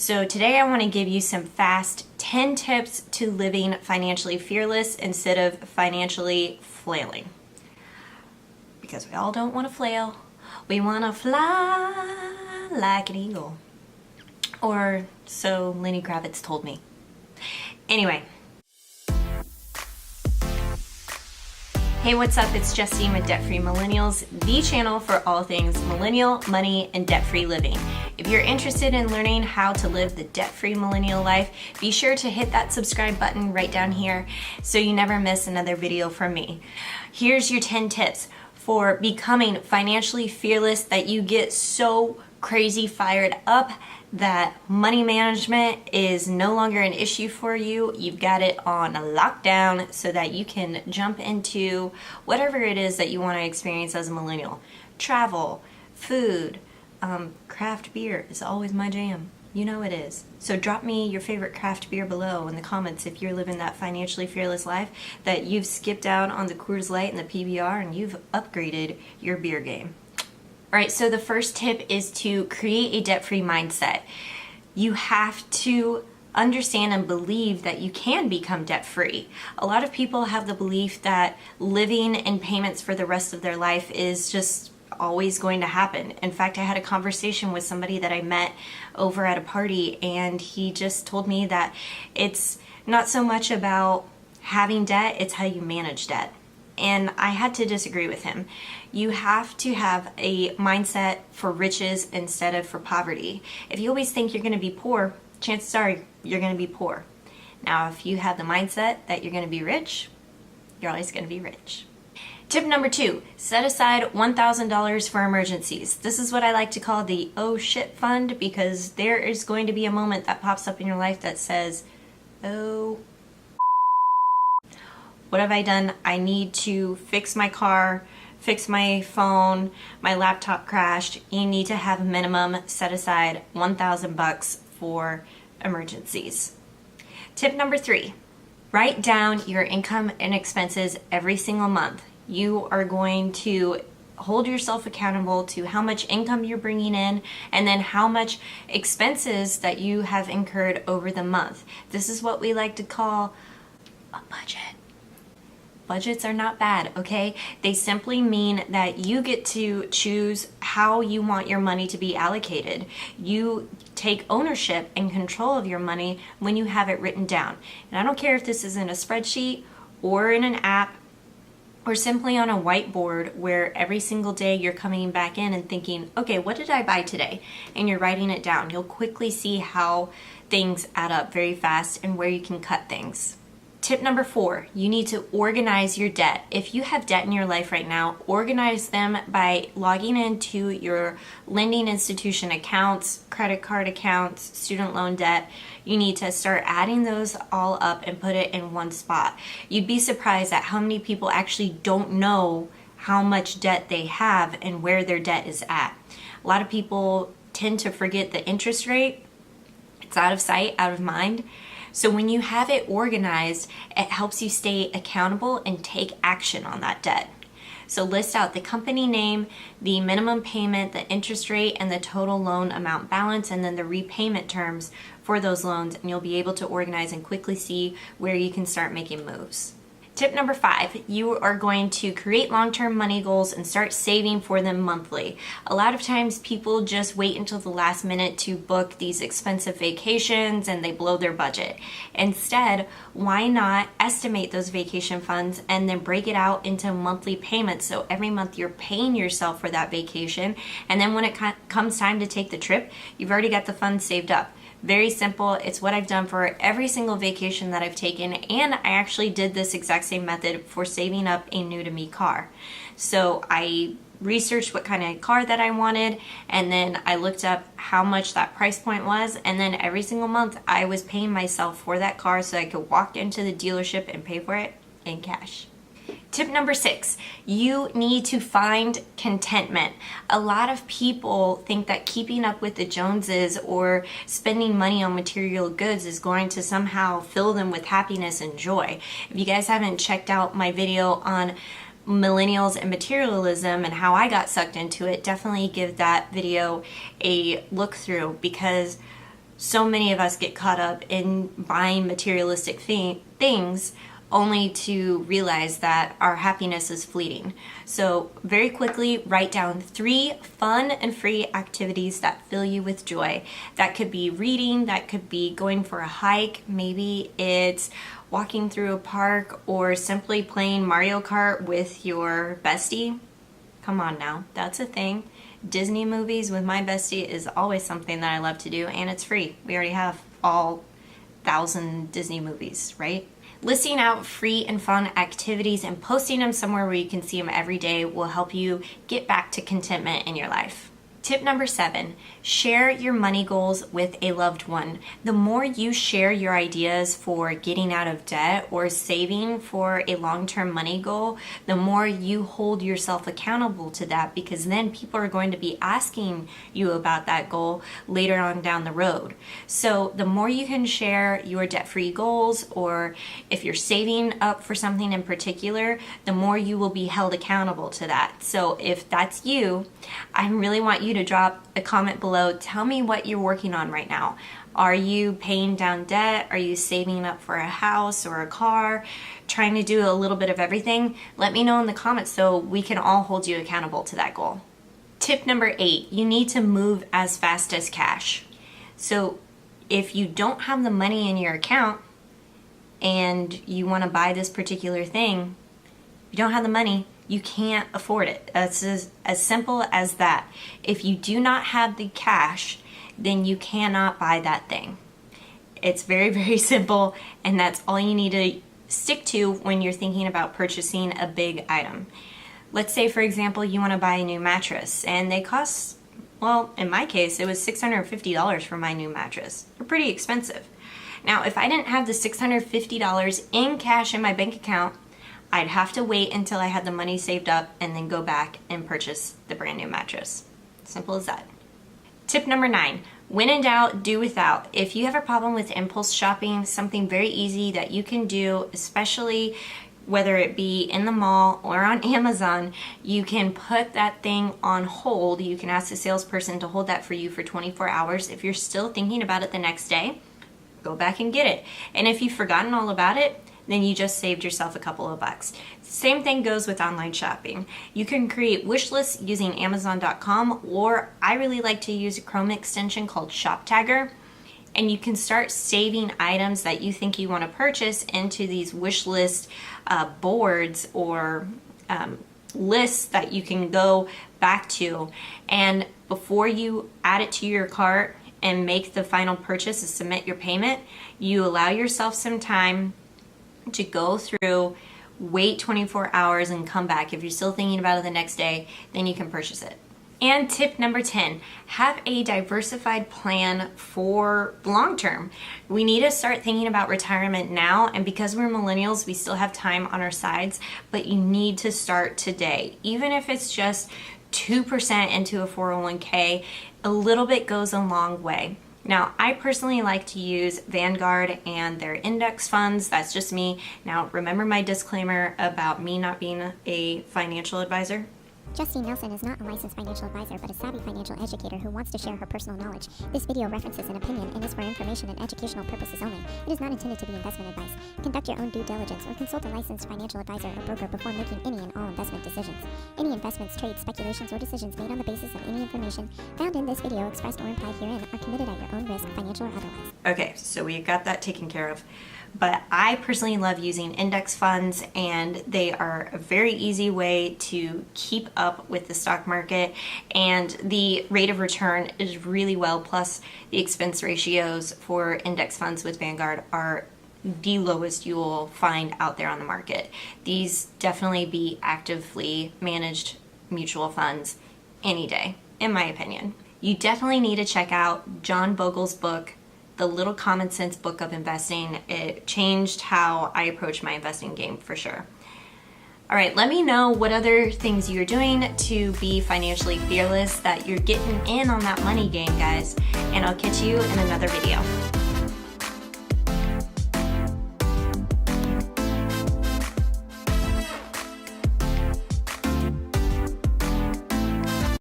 So today I want to give you some fast 10 tips to living financially fearless instead of financially flailing. Because we all don't want to flail. We want to fly like an eagle. Or so Lenny Kravitz told me. Anyway. Hey, what's up? It's Justine with Debt Free Millennials, the channel for all things millennial, money, and debt-free living. If you're interested in learning how to live the debt-free millennial life, be sure to hit that subscribe button right down here so you never miss another video from me. Here's your 10 tips for becoming financially fearless that you get so crazy fired up that money management is no longer an issue for you. You've got it on lockdown so that you can jump into whatever it is that you want to experience as a millennial. Travel, food, craft beer is always my jam. You know it is. So drop me your favorite craft beer below in the comments if you're living that financially fearless life, that you've skipped out on the Coors Light and the PBR and you've upgraded your beer game. All right, so the first tip is to create a debt-free mindset. You have to understand and believe that you can become debt-free. A lot of people have the belief that living in payments for the rest of their life is just always going to happen. In fact, I had a conversation with somebody that I met over at a party, and he just told me that it's not so much about having debt, it's how you manage debt. And I had to disagree with him. You have to have a mindset for riches instead of for poverty. If you always think you're going to be poor, chances are you're going to be poor. Now, if you have the mindset that you're going to be rich, you're always going to be rich. Tip number 2, set aside $1,000 for emergencies. This is what I like to call the oh shit fund, because there is going to be a moment that pops up in your life that says, oh, what have I done? I need to fix my car, fix my phone, my laptop crashed. You need to have a minimum set aside $1,000 for emergencies. Tip number 3, write down your income and expenses every single month. You are going to hold yourself accountable to how much income you're bringing in and then how much expenses that you have incurred over the month. This is what we like to call a budget. Budgets are not bad, okay? They simply mean that you get to choose how you want your money to be allocated. You take ownership and control of your money when you have it written down. And I don't care if this is in a spreadsheet or in an app or simply on a whiteboard where every single day you're coming back in and thinking, okay, what did I buy today? And you're writing it down. You'll quickly see how things add up very fast and where you can cut things. Tip number 4, you need to organize your debt. If you have debt in your life right now, organize them by logging into your lending institution accounts, credit card accounts, student loan debt. You need to start adding those all up and put it in one spot. You'd be surprised at how many people actually don't know how much debt they have and where their debt is at. A lot of people tend to forget the interest rate. It's out of sight, out of mind. So when you have it organized, it helps you stay accountable and take action on that debt. So list out the company name, the minimum payment, the interest rate, and the total loan amount balance, and then the repayment terms for those loans, and you'll be able to organize and quickly see where you can start making moves. Tip number 5, you are going to create long-term money goals and start saving for them monthly. A lot of times people just wait until the last minute to book these expensive vacations and they blow their budget. Instead, why not estimate those vacation funds and then break it out into monthly payments, so every month you're paying yourself for that vacation, and then when it comes time to take the trip, you've already got the funds saved up. Very simple. It's what I've done for every single vacation that I've taken, and I actually did this exact same method for saving up a new to me car. So I researched what kind of car that I wanted, and then I looked up how much that price point was, and then every single month I was paying myself for that car so I could walk into the dealership and pay for it in cash. Tip number 6, you need to find contentment. A lot of people think that keeping up with the Joneses or spending money on material goods is going to somehow fill them with happiness and joy. If you guys haven't checked out my video on millennials and materialism and how I got sucked into it, definitely give that video a look through, because So many of us get caught up in buying materialistic things only to realize that our happiness is fleeting. So very quickly, write down 3 fun and free activities that fill you with joy. That could be reading, that could be going for a hike, maybe it's walking through a park, or simply playing Mario Kart with your bestie. Come on now, that's a thing. Disney movies with my bestie is always something that I love to do, and it's free. We already have all 1,000 Disney movies, right? Listing out free and fun activities and posting them somewhere where you can see them every day will help you get back to contentment in your life. Tip number 7, share your money goals with a loved one. The more you share your ideas for getting out of debt or saving for a long-term money goal, the more you hold yourself accountable to that, because then people are going to be asking you about that goal later on down the road. So the more you can share your debt-free goals, or if you're saving up for something in particular, the more you will be held accountable to that. So if that's you, I really want you to drop a comment below. Tell me what you're working on right now. Are you paying down debt? Are you saving up for a house or a car? Trying to do a little bit of everything? Let me know in the comments so we can all hold you accountable to that goal. Tip number 8, you need to move as fast as cash. So if you don't have the money in your account and you want to buy this particular thing, you don't have the money, you can't afford it. That's as simple as that. If you do not have the cash, then you cannot buy that thing. It's very, very simple, and that's all you need to stick to when you're thinking about purchasing a big item. Let's say, for example, you want to buy a new mattress, and they cost, well, in my case, it was $650 for my new mattress. They're pretty expensive. Now, if I didn't have the $650 in cash in my bank account, I'd have to wait until I had the money saved up and then go back and purchase the brand new mattress. Simple as that. Tip number 9, when in doubt, do without. If you have a problem with impulse shopping, something very easy that you can do, especially whether it be in the mall or on Amazon, you can put that thing on hold. You can ask the salesperson to hold that for you for 24 hours. If you're still thinking about it the next day, go back and get it. And if you've forgotten all about it, then you just saved yourself a couple of bucks. Same thing goes with online shopping. You can create wish lists using Amazon.com, or I really like to use a Chrome extension called Shop Tagger, and you can start saving items that you think you want to purchase into these wish list boards or lists that you can go back to. And before you add it to your cart and make the final purchase and submit your payment, you allow yourself some time to go through, wait 24 hours and come back. If you're still thinking about it the next day, then you can purchase it. And tip number 10, have a diversified plan for long term. We need to start thinking about retirement now, and because we're millennials, we still have time on our sides, but you need to start today. Even if it's just 2% into a 401k, a little bit goes a long way. Now, I personally like to use Vanguard and their index funds. That's just me. Now, remember my disclaimer about me not being a financial advisor? Justine Nelson is not a licensed financial advisor, but a savvy financial educator who wants to share her personal knowledge. This video references an opinion and is for information and educational purposes only. It is not intended to be investment advice. Conduct your own due diligence or consult a licensed financial advisor or broker before making any and all investment decisions. Any investments, trades, speculations, or decisions made on the basis of any information found in this video expressed or implied herein are committed at your own risk, financial or otherwise. Okay, so we got that taken care of. But I personally love using index funds, and they are a very easy way to keep up with the stock market, and the rate of return is really well, plus the expense ratios for index funds with Vanguard are the lowest you will find out there on the market. These definitely be actively managed mutual funds any day, in my opinion. You definitely need to check out John Bogle's book, The Little Common Sense Book of Investing. It changed how I approach my investing game for sure. All right, let me know what other things you're doing to be financially fearless, that you're getting in on that money game, guys, and I'll catch you in another video.